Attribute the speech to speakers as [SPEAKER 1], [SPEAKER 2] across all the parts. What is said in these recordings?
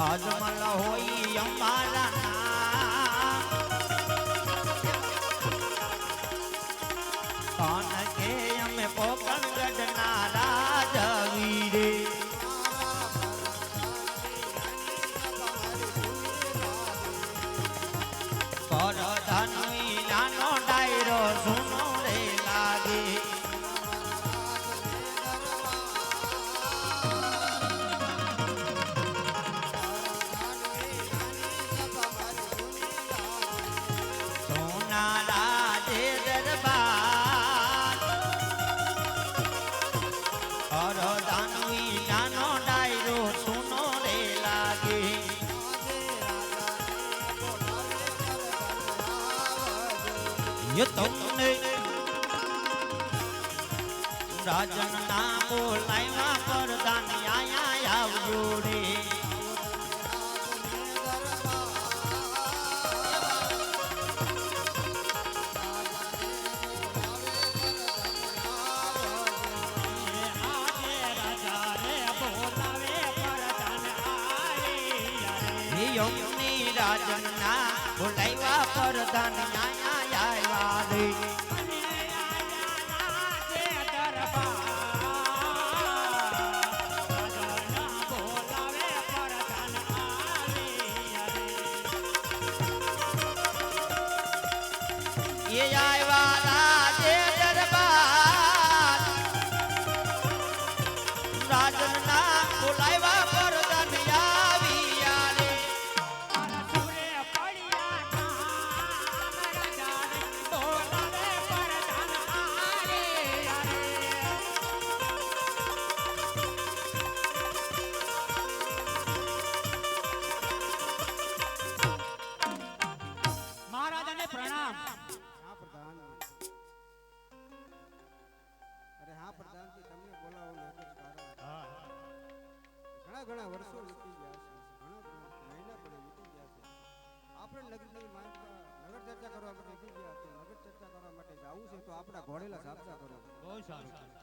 [SPEAKER 1] અજમલ હોય અમારા નામ કોણ કે અમે પોકણગઢ ના રાજવીરે પરધનવી નાનો ડાયરો સુનો રે લાગે સોના રાજે દરબાર પરધનવી નાનો ડાયરો સુનો રે લાગે ये तुमने राजन ना बोलाया परदान आया आवજો रे राजन ना बोलाया परदान आया रे ये आया राजे दरबार राजन ना बोलाया परदान आविया रे
[SPEAKER 2] महाराजाने प्रणाम
[SPEAKER 3] हाँ प्रधान अरे हाँ प्रधान जी તમને બોલાવવાનું હતું જ કારણ ઘણા ઘણા વર્ષો વીતી ગયા છે ઘણા મહિના પણ વીતી ગયા છે આપણે નગરની નગર ચર્ચા કરવા માટે વીતી ગયા તો નગર ચર્ચા કરવા માટે જવું છે તો આપણા ઘોડેલા સાબસા કરો
[SPEAKER 2] બહુ સારું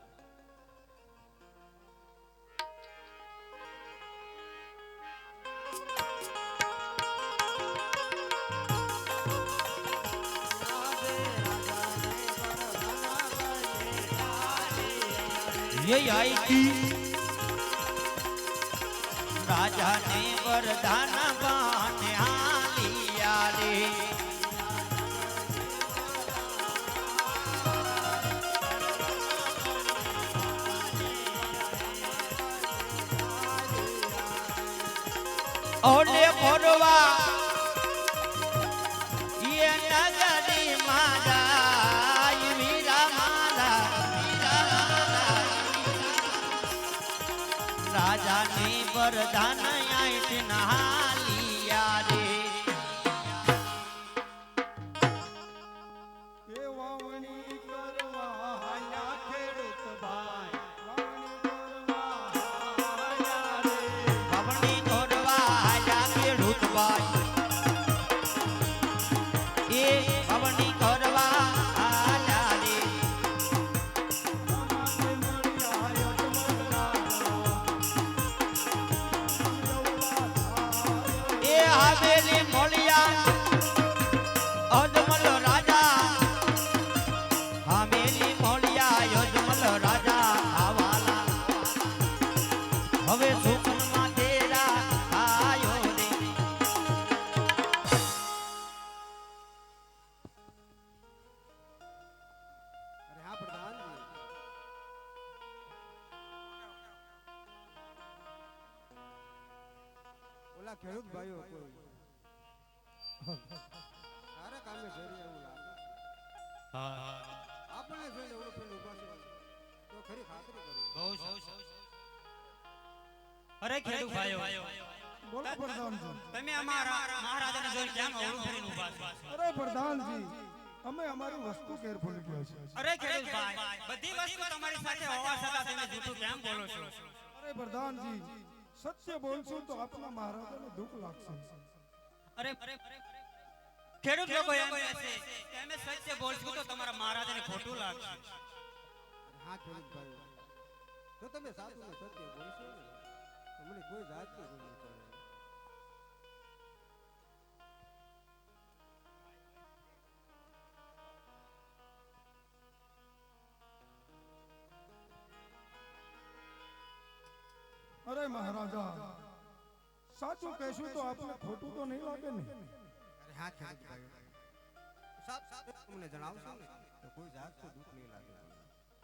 [SPEAKER 1] ये आई थी राजा ने वरदान बाने आलिया रे ओले भरवा ये नगरी मारा वीरा माला राजा ने वरदान आइट नहालिया रे
[SPEAKER 3] એ વાવણી કરવા હાયા ખેડૂત ભાઈ વાવણી કરવા હાયા રે
[SPEAKER 1] વાવણી કરવા આયા ખેડૂત ભાઈ એ વાવણી કરવા આયા રે
[SPEAKER 3] અમારે મળી આયો
[SPEAKER 1] એ આવેલી મોલિયા અજમલ રાજા આવેલી મોલિયા અજમલ રાજા આવાલા હવે સુખમાં તેરા આયો રે
[SPEAKER 3] અરે હા પ્રધાન ઓલા ખેડૂત ભાઈઓ કોઈ સારા કામે જરી એવું લાગે આપણે જોઈને ઓલો ફેલ ઉભા છે તો ખરી ખાતરી કરી
[SPEAKER 2] બહુ અરે ખેડૂત ભાઈઓ
[SPEAKER 4] બોલો પ્રધાનજી
[SPEAKER 2] તમે અમારા મહારાજાને જોઈ કેમ અવળું ફરીને ઊભા છો
[SPEAKER 4] અરે પ્રધાનજી અમે અમારી વસ્તુ કેર ભૂલી ગયા છે
[SPEAKER 2] અરે ખેડૂત ભાઈ બધી વસ્તુ તમારી સાથે હોવા છતાં તમે જૂઠું કેમ બોલો છો
[SPEAKER 4] અરે પ્રધાનજી સત્ય બોલશું તો આપના મહારાજાને દુઃખ લાગશે
[SPEAKER 2] અરે ખેડૂત લોકો એમ કહે છે કે અમે સત્ય બોલશું તો તમારા મહારાજાને ખોટું લાગશે
[SPEAKER 3] હા ખેડૂત ભાઈઓ જો તમે સાચું ને સત્ય બોલશો ને તો મને કોઈ જાતની જરૂર નથી
[SPEAKER 4] અરે મહારાજા સાચું કહેશું તો આપને ખોટું તો નહીં લાગે ને?
[SPEAKER 3] અરે હા ખેડૂત ભાઈઓ, સાહેબ તમને જણાવશો ને તો કોઈ જાતનું દુઃખ નહીં લાગે.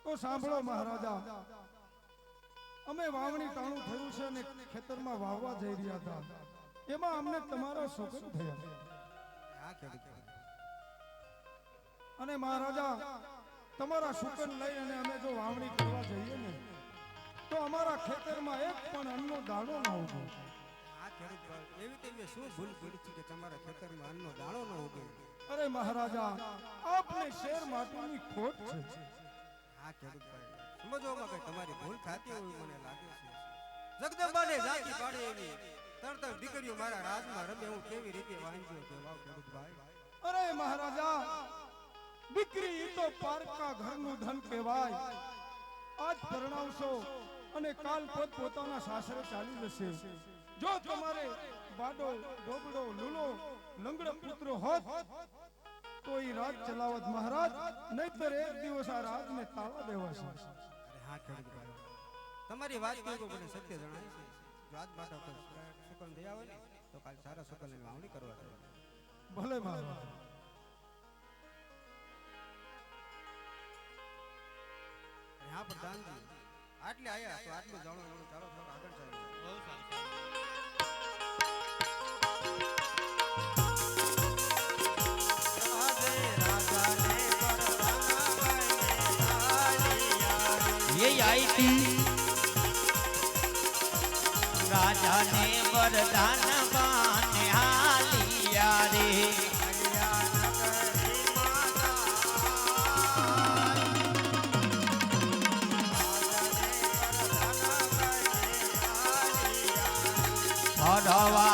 [SPEAKER 4] તો સાંભળો મહારાજા, અમે વાવણી ટાણું થયું છે ને ખેતરમાં વાવવા જઈ રહ્યા હતા, એમાં અમને તમારા સોગંદ થયા.
[SPEAKER 3] હા ખેડૂત ભાઈ,
[SPEAKER 4] અને મહારાજા તમારા સુકન લઈ અને અમે જો વાવણી કરવા જઈએ ને તો અમારા ખેતરમાં એક પણ અન્નનો દાણો ન ઉગે.
[SPEAKER 3] હા ખેડૂત ભાઈ, એવી તો મેં શું ભૂલ કરી છે કે તમારા ખેતરમાં અન્નનો દાણો ન ઉગે?
[SPEAKER 4] અરે મહારાજા આપને શેર માટીની ખોટ છે.
[SPEAKER 3] હા ખેડૂત ભાઈ, સમજવામાં કઈ તમારી ભૂલ થતી હોય મને લાગે છે. જગદંબાને જાતિ પાડે એવી તરતર દીકરીઓ મારા રાજમાં રમે, હું કેવી રીતે વાંચ્યો કે વાવ ખેડૂત ભાઈ.
[SPEAKER 4] અરે મહારાજા દીકરી ઈ તો પારકા ઘરનું ધન કહેવાય. આજ પરણાવશો અને કાલ પોત પોતાના સાસરે ચાલી જશે. જો તમારે બાડો ડોબડો લૂલો લંગડો પુત્ર હોત તો ઈ રાજ ચલાવત મહારાજ, નહીતર એક દિવસ આ રાજને તાળા દેવાશે.
[SPEAKER 3] અરે હા ખેડૂત ભાઈ, તમારી વાત કેવું મને સત્ય જણાય છે. જો આજ માટે શુકન દયા હોય ને તો કાલ સારા શુકનની વાવણી કરવા થાય.
[SPEAKER 4] ભલે મહારાજ.
[SPEAKER 3] હા પ્રધાનજી, આટલે આયા તો આટલું જાણો ચાલો થોડુંક આગળ ચાલો.
[SPEAKER 2] બહુ સારું.
[SPEAKER 1] ये आई थी राजा ने वरदान बाने हालिया रे हरवा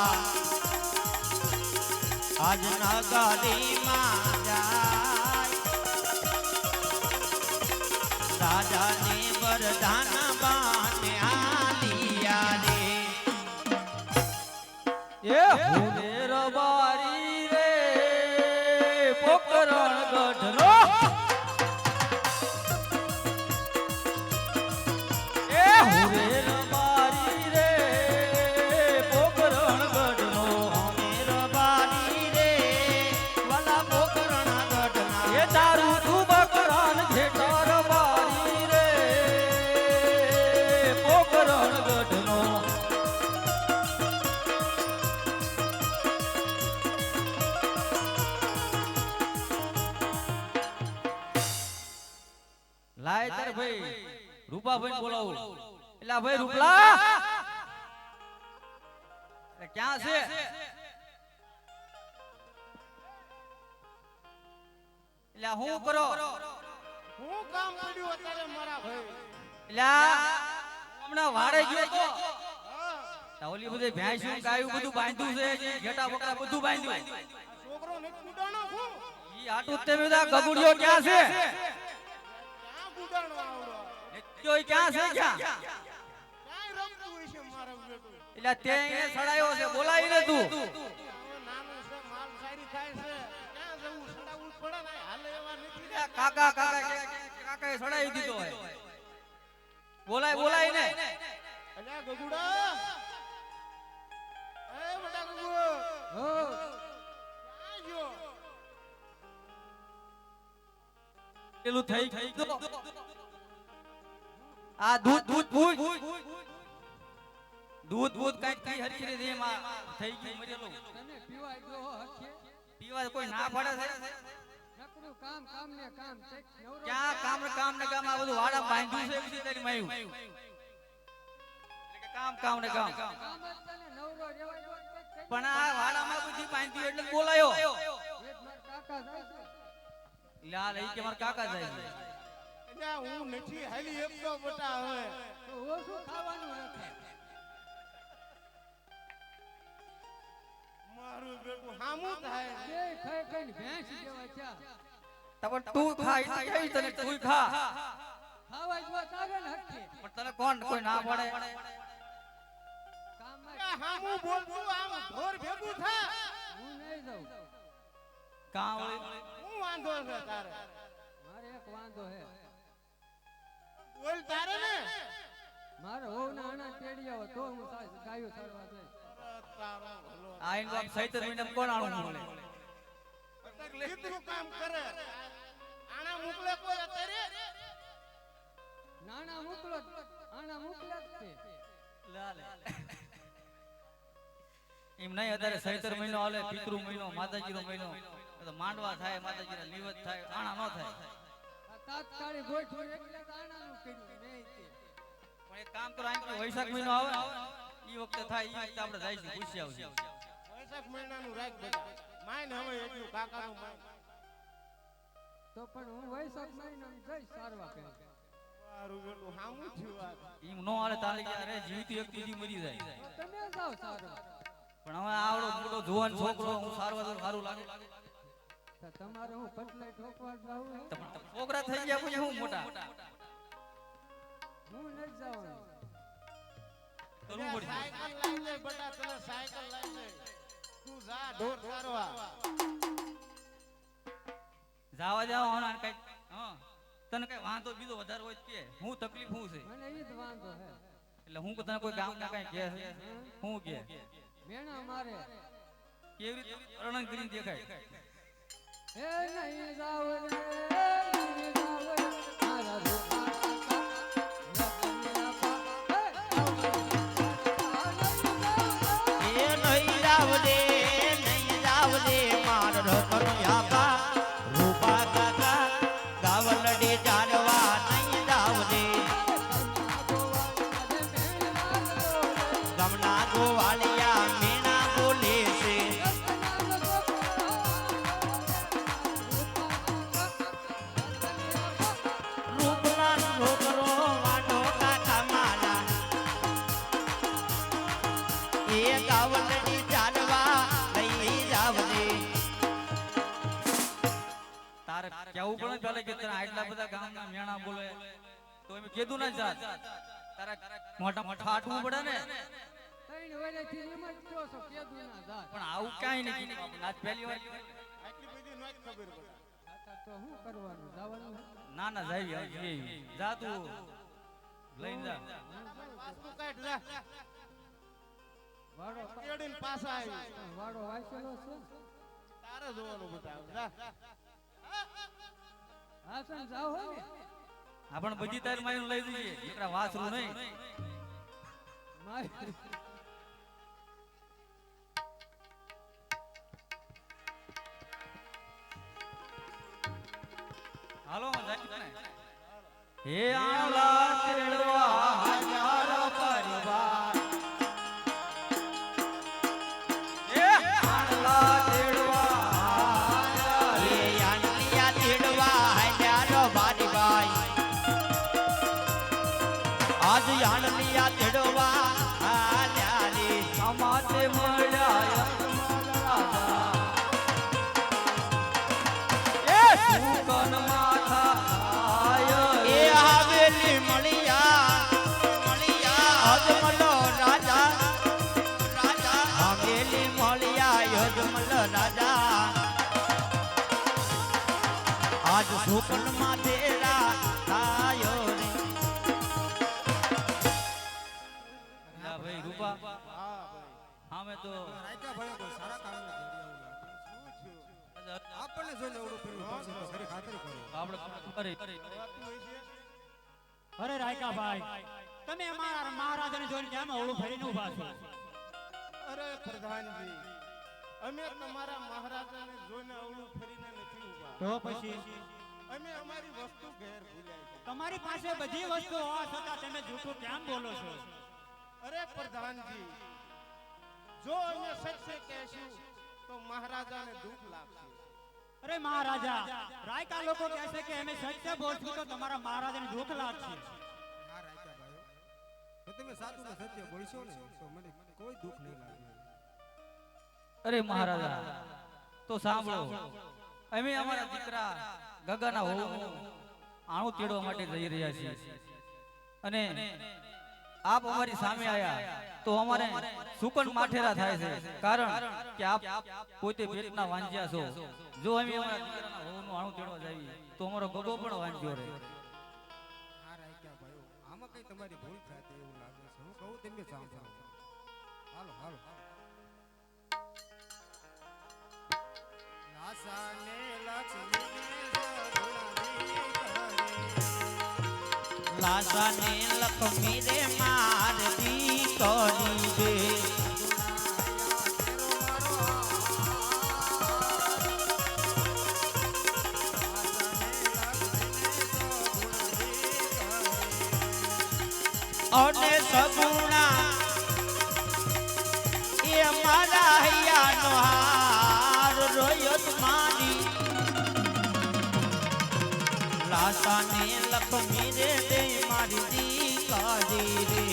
[SPEAKER 1] आज नगरी में जाय राजा ने वरदान बाने आलिया रे
[SPEAKER 5] ये हुनेर बारी रे पोकरण गढ़नो ए हुनेर बारी रे पोकरण गढ़नो
[SPEAKER 1] मेर बारी रे वाला पोकरण गढ़ना
[SPEAKER 5] ये दारू तू बकरान घेटार बारी रे पोकरण गढ़नो લાય તાર ભાઈ રૂપાભાઈ બોલાવું. એલા ભાઈ રૂપલા એ ક્યાં છે? એલા હું કરો?
[SPEAKER 6] હું કામ પડ્યું અત્યારે મારા ભાઈ?
[SPEAKER 5] એલા હમણાં વાડે ગયો તો ઓલી બધી ભેંસું ગાયું બધું બાંધ્યું છે, જે ઘેટા બકરા બધું બાંધ્યું.
[SPEAKER 6] છોકરો ને કુડાણો છું,
[SPEAKER 5] ઈ આટું તે બધા ગગુડિયો ક્યાં છે?
[SPEAKER 6] ક્યાં કુડાણો આવડો?
[SPEAKER 5] જો ઈ ક્યાં છે? ક્યાં
[SPEAKER 6] ક્યાંય રમતું હોય છે મારો બેટો.
[SPEAKER 5] એલા તે એને સડાયો છે, બોલાવી લે તું.
[SPEAKER 6] હવે નાનું છે, માલ સારી થાય છે, ક્યાં જવું? સડાવવું પડે ને, હાલે એવા નથી.
[SPEAKER 5] એલા કાકા કાકાએ સડાવી દીધો હે. બોલાય ને.
[SPEAKER 6] અલ્યા ગગુડા, એ બટા ગગુ, ક્યાં ગયો?
[SPEAKER 5] પેલું થઈ ગયું. આ દૂધ કઈ હરખી રીતે એમાં થઈ ગયું મરેલું.
[SPEAKER 7] તમે પીવા ગયો હો હખે
[SPEAKER 5] પીવા કોઈ ના પાડે છે?
[SPEAKER 7] નકરું કામ ને કામ ઠીક નવરો
[SPEAKER 5] ક્યાં કામ ને કામ આ બધું વાડા બાંધ્યું છે બધી તારી માયું. એટલે કે કામ ને કામ.
[SPEAKER 7] કામ જ તને નવરો રહેવા દો તો કઈ
[SPEAKER 5] પણ આ વાડામાં બધી બાંધ્યું એટલે બોલાયો.
[SPEAKER 7] એક માર કાકા જાય છે
[SPEAKER 5] લાલ ઈ કે મારા કાકા જાય છે.
[SPEAKER 6] અલ્યા હું નથી હાલી એકતો બટા હવે.
[SPEAKER 7] તો ઓછું ખાવાનું રાખે
[SPEAKER 6] મારું બેટું હામું થાય.
[SPEAKER 7] બે ખાઈ ખાઈને ભેંસ જેવા ચા
[SPEAKER 5] પણ તું ખા ઈ તો કેવી તને તું ખા.
[SPEAKER 7] ખાવા જ વાત આવે ને હખે
[SPEAKER 5] પણ તને કોણ કોઈ ના પાડે?
[SPEAKER 7] કામ
[SPEAKER 6] અલ્યા હામું બોલતું આમ ઢોર ભેગું થા.
[SPEAKER 7] હું નહીં જાઉં
[SPEAKER 5] કામ
[SPEAKER 6] હું વાંધો છે તારે?
[SPEAKER 7] મારે એક વાંધો હે
[SPEAKER 6] બોલ તારે ને.
[SPEAKER 7] મારે હોવના આણા તેડી આવો તો હું ગાયો સારવા જાય.
[SPEAKER 6] તારો ભલો.
[SPEAKER 5] આઈન બાપ સૈતર મહિને કોણ આણું મોકલે?
[SPEAKER 6] કીધું કામ કરે આણા મોકલે કોઈ અત્યારે
[SPEAKER 7] નાના મોકલો આણા મોકલ્યા જ તે.
[SPEAKER 5] એમ નહીં અત્યારે સૈતર મહિનો હાલે, પિતૃ મહિનો, માતાજીનો મહિનો, તો માંડવા થાય, માતાજીના લીવત થાય, આણા ન થાય.
[SPEAKER 7] આ તાત્કાલિક ગોઠવું એટલે જ આણાનું કર્યું નહીં તે.
[SPEAKER 5] પણ એક કામ કરો, આઈ વૈશાખ મહિનો આવે ને ઈ વખતે થાય, ઈ વખતે આપણે જઈશું, પૂછી આવશું.
[SPEAKER 6] વૈશાખ મહિનાનું રાખ બેટા માઈન હવે એટલું કાકાનું માઈન
[SPEAKER 7] તો પણ હું વૈશાખ મહિનામાં જઈશ સારવા કરી.
[SPEAKER 6] મારું બેટું હામું થયું આ
[SPEAKER 5] ઈમ નો હાલે તાલી કે અરે જીવતી એક બીજી મરી જાય.
[SPEAKER 7] તમે જાઓ સારવા.
[SPEAKER 5] પણ હવે આવડો મોટો જુવાન છોકરો હું સારવા તો સારું લાગે.
[SPEAKER 7] તો તમારે હું પટલાઈ ઠોકવા જાવું હે?
[SPEAKER 5] છોકરા થઈ ગયા પછી હું મોટા
[SPEAKER 7] હું નથી જવાનું.
[SPEAKER 5] કરવું પડશે.
[SPEAKER 6] સાયકલ લઈ લે બેટા તને સાયકલ લઈ લે તું જા ઢોર ચારવા
[SPEAKER 5] જાવા જાવ હણ કઈ હા તને કઈ વાંધો બીજો વધારે હોય તો કે હું તકલીફ હું છે
[SPEAKER 7] મને ઈ જ વાંધો હે.
[SPEAKER 5] એટલે હું તને કોઈ ગામ ના કઈ કહે છે હું કે
[SPEAKER 7] મેણા મારે
[SPEAKER 5] કેવી રીતે વર્ણન કરીને દેખાય.
[SPEAKER 7] એ નહીં જાવ રે નહીં જાવ રે મારા રોકા
[SPEAKER 1] એ નહીં જાવ દે મારો ઢોકરો યાબા રૂપા કાકા ગાવલડી ચાલવા નહીં જાવ દે ગમના ગોવાળિયા મીણા બોલે છે રૂપલાનો ઢોકરો વાડો કાકા મારા એ ગાવલડી ચાલવા લઈ જાવ દે.
[SPEAKER 5] તારે કેવું પડે પેલે કે તને આટલા બધા ગામના મેણા બોલે તો એમ કીધું ના જાત તારા મોટા મોટા આટવું પડે ને.
[SPEAKER 7] ત્રણ વર્ષથી એમ જ કહો છો કેદું ના જાત.
[SPEAKER 5] પણ આવું કાંઈ નહીં કીધું. આજ પહેલી વાર
[SPEAKER 6] આટલી બધી નોટ ખબર બેટા
[SPEAKER 7] તો શું કરવાનું જવાનું હે?
[SPEAKER 5] ના ના જાય જા તું લઈને જા.
[SPEAKER 6] પાછું કાઢ જા
[SPEAKER 7] વાડો
[SPEAKER 6] કેડીને પાછા આવી
[SPEAKER 7] વાડો વાંચેલો છે.
[SPEAKER 6] તારે જોવાનું બેટા જા
[SPEAKER 7] હાસન જાવ હો ને
[SPEAKER 5] આપણ બધી તારી માયું લઈ દઈએ એકરા વાસરું નહીં.
[SPEAKER 7] મારી
[SPEAKER 5] હાલો જાય ને. હે આલા તેડવા હજારો પરિવાર એ આલા તેડવા
[SPEAKER 1] એ યાનલિયા તેડવા હજારો બારી ભાઈ આજ યાનલિયા તેડવા હાલ્યા રે
[SPEAKER 5] સમાતે મળ્યા રાજા એ સુકન માથા
[SPEAKER 1] એ હવેલી મળિયા અજમલો રાજા હવેલી મળિયા યજમલ રાજા આજ સુકન માં તેરા આયો રે.
[SPEAKER 5] ના ભાઈ રૂપા
[SPEAKER 6] હા ભાઈ
[SPEAKER 5] હામે તો
[SPEAKER 3] રાયકા ભાઈ કોઈ સારા કામને તેડી આવું લાગે. આપણને જોઈને અવળું ફેરવું પડશે તો ખરી ખાતરી કરો.
[SPEAKER 5] આપણે ખબર
[SPEAKER 6] વાતું હોય છે
[SPEAKER 2] અરે રાયકા ભાઈ તમે અમારા મહારાજાને જોઈને કેમ અવળું ફરીને ઊભા છો?
[SPEAKER 6] અરે પ્રધાનજી અમે તમારા મહારાજાને જોઈને અવળું ફરીને નથી ઊભા
[SPEAKER 2] તો પછી
[SPEAKER 6] અમે અમારી વસ્તુ ઘેર ભૂલ્યા છે
[SPEAKER 2] તમારી પાસે બધી વસ્તુ હોવા છતાં તમે જૂઠું કેમ બોલો છો?
[SPEAKER 6] અરે પ્રધાનજી જો અમે સત્ય કહેશું તો મહારાજાને દુઃખ લાગશે
[SPEAKER 2] અરે મહારાજા રાયકા લોકો કહે છે કે અમે સત્ય બોલશું તો તમારા મહારાજાને દુઃખ લાગશે.
[SPEAKER 3] હા રાયકા ભાઈઓ તો તમે સાચું ને સત્ય બોલશો ને તો મને કોઈ દુઃખ નહીં લાગે.
[SPEAKER 5] અરે મહારાજા તો સાંભળો અમે અમારા દીકરા ગગાના હોવું આણું તેડવા માટે જઈ રહ્યા છીએ અને આપ અમારી સામે આયા તો અમારે સુકન માઠેરા થાય છે કારણ કે આપ પોતે પેટના વાંજ્યા છો. જો અમે અમારા દીકરાના હોવાનું આણું તેડવા જઈએ તો અમારો ગગો પણ વાંજ્યો રહે.
[SPEAKER 3] હા રાયકા ભાઈઓ આમાં આમાં કઈ તમારી ભૂલ થતી એવું લાગે છે. હું કહું તેમ સાંભળો. હાલો હાલો. લાસાને
[SPEAKER 1] લાસાને લક્ષ્મી રે માર દીકરી રે અને સગુણા એ મારા હૈયાનો હાર રોયત મારી લાસાને લક્ષ્મી રે દે મારી દીકરી રે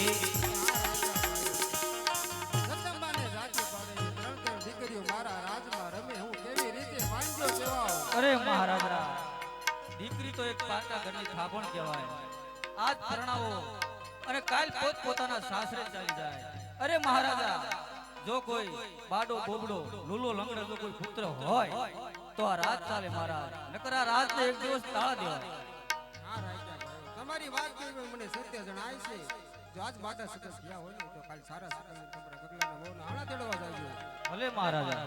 [SPEAKER 3] જગદંબાને રાજી પાડે ત્રણ ત્રણ દીકરીઓ મારા રાજમાં રમે હું કેવી રીતે વાંજ્યો સેવાઓ.
[SPEAKER 5] અરે મહારાજા દીકરી તો એક પાકા ઘરની થાપણ કહેવાય. આજ પરણાવો અને કાલ પોત પોતાના સાસરે ચાલી જાય. અરે મહારાજા જો કોઈ બાડો બોબડો લૂલો લંગડો જો કોઈ પુત્ર હોય તો આ રાત ચાલે મહારાજ, નકર આ રાતને એક દિવસ તાળા દેવાય.
[SPEAKER 3] હા રાજા ભાઈ તમારી વાત કેવી મને સત્ય જણાય છે. જો આજ બાટા સતત ગયા હોય ને તો કાલ સારા સકલ તમારા ગગલાના વહુના આણા તેડવા જાજો.
[SPEAKER 5] ભલે મહારાજા.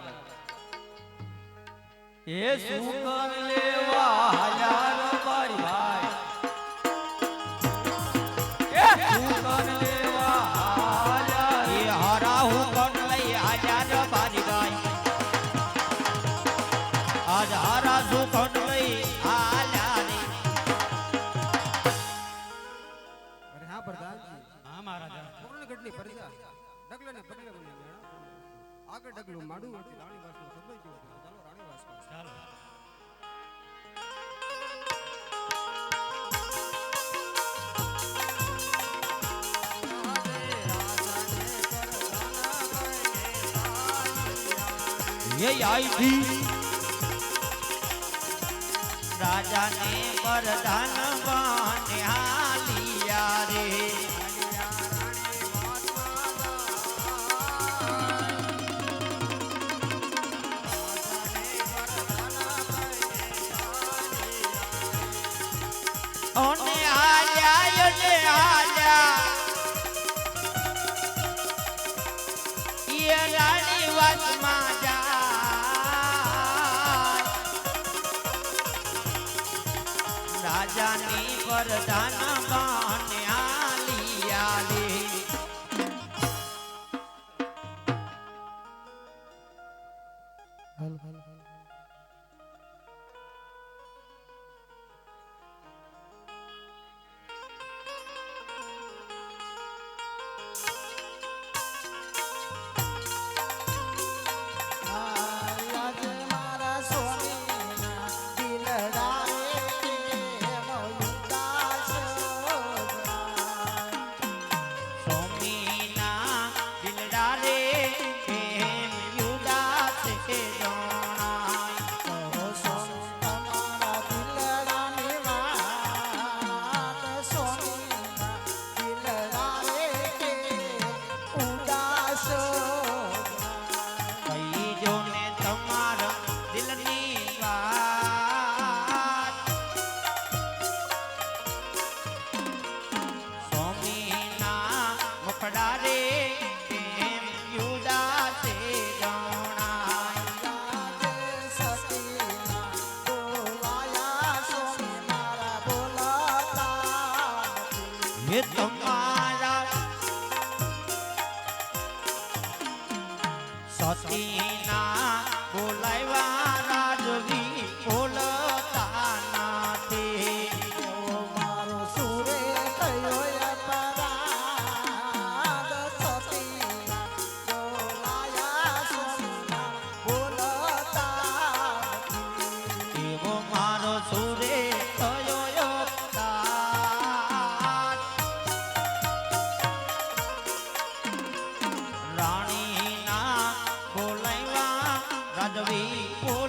[SPEAKER 5] એ સુકન લેવા યાર બારી ભાઈ એ સુકન લેવા યાર
[SPEAKER 1] એ હરા હું કોણ લઈ આજાર બારી ગાય આજ હરા શું કોણ લઈ આલ્યા રે
[SPEAKER 3] અરે હા પ્રધાનજી
[SPEAKER 2] હા મહારાજા
[SPEAKER 3] પૂર્ણગઢની પ્રજા ડગલે પગલે મને મેળા આગળ ડગલું માડું રાણીવાસનો સમય જેવો થયો. ચાલો રાણીવાસમાં
[SPEAKER 2] ચાલો
[SPEAKER 1] ये आई थी राजाने वरदान बाने हालिया रे ओने हाल्या ने हाल्या ये रानी वासमा રાજાની વરદાન બાને આલિયા રે ये तुम्हारा सतीना बोलावा રાજવી બોલતા નથી
[SPEAKER 7] મારો સુરે કયો અપરાધ સતીના બોલાયા સોના બોલતા
[SPEAKER 1] એવો મારો સુરે થયો તાત. રાણીના બોલાવા રાજવી બોલ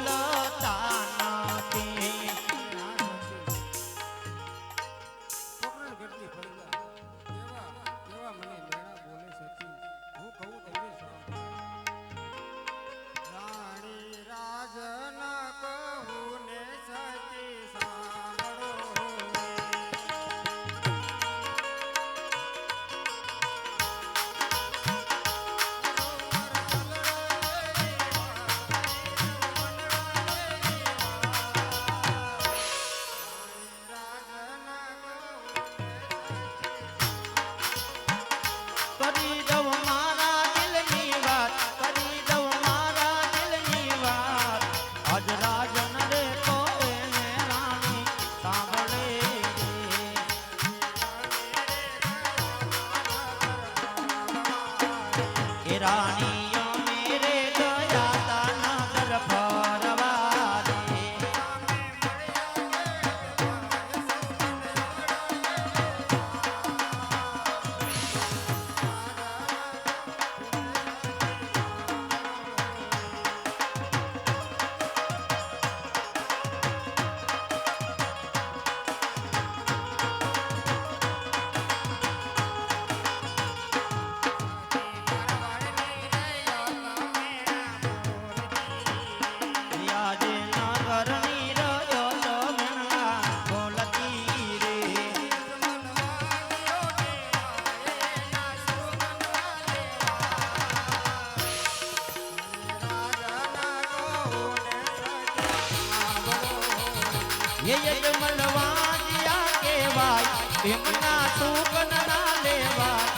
[SPEAKER 1] એ યજમલ વાજિયા કેવાય એમના સુખ ના લેવાય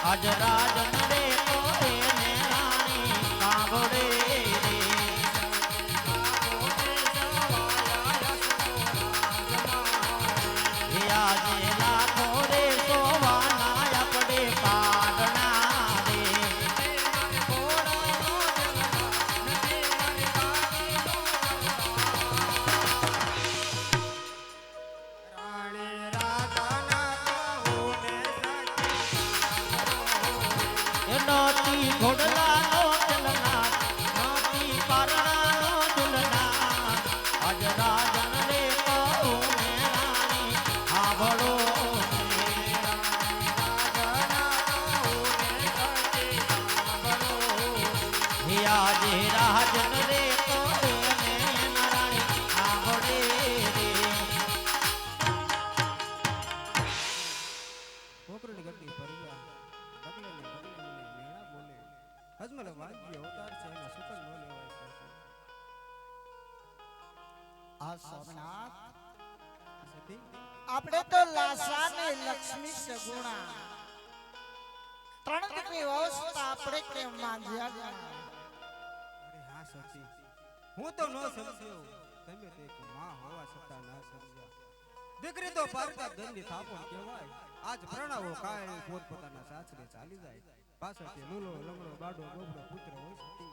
[SPEAKER 1] આજ રાજન રે કોરે ને રાણી સાંભળે રે આજે લાખો રે સોવાના આપડે પાડના રે નોતી ઘોડલા નો ચલના નોતી પારણા નો દુલના આજ રાજન રે કહું ને રાણી સાંભળો આજે રાજન રે કહું ને રાણી સાંભળે રે
[SPEAKER 3] છોકરીની ગતિ ભર્યા બગલે ને મેણા બોલે અજમલ વાજ્ય અવતાર છે એના સુકન ન લેવાય છે
[SPEAKER 8] આ સોમનાથ
[SPEAKER 3] સતી
[SPEAKER 8] આપણે તો લાસાને લક્ષ્મી સગુણા ત્રણ દીકરી અવસ્થા આપણે કેમ માંજ્યા
[SPEAKER 3] અરે હા સતી હું તો ન સમજ્યો તમે તો એક માં હોવા છતાં ના સમજ્યા દીકરી તો પારકા ગંદી થાપણ કહેવાય આજ પ્રણાવો કાય પોતપોતાના સાસરે ચાલી જાય પાછળથી લૂલો લંગડો ગાડો ગોબડો પુત્ર હોય સતી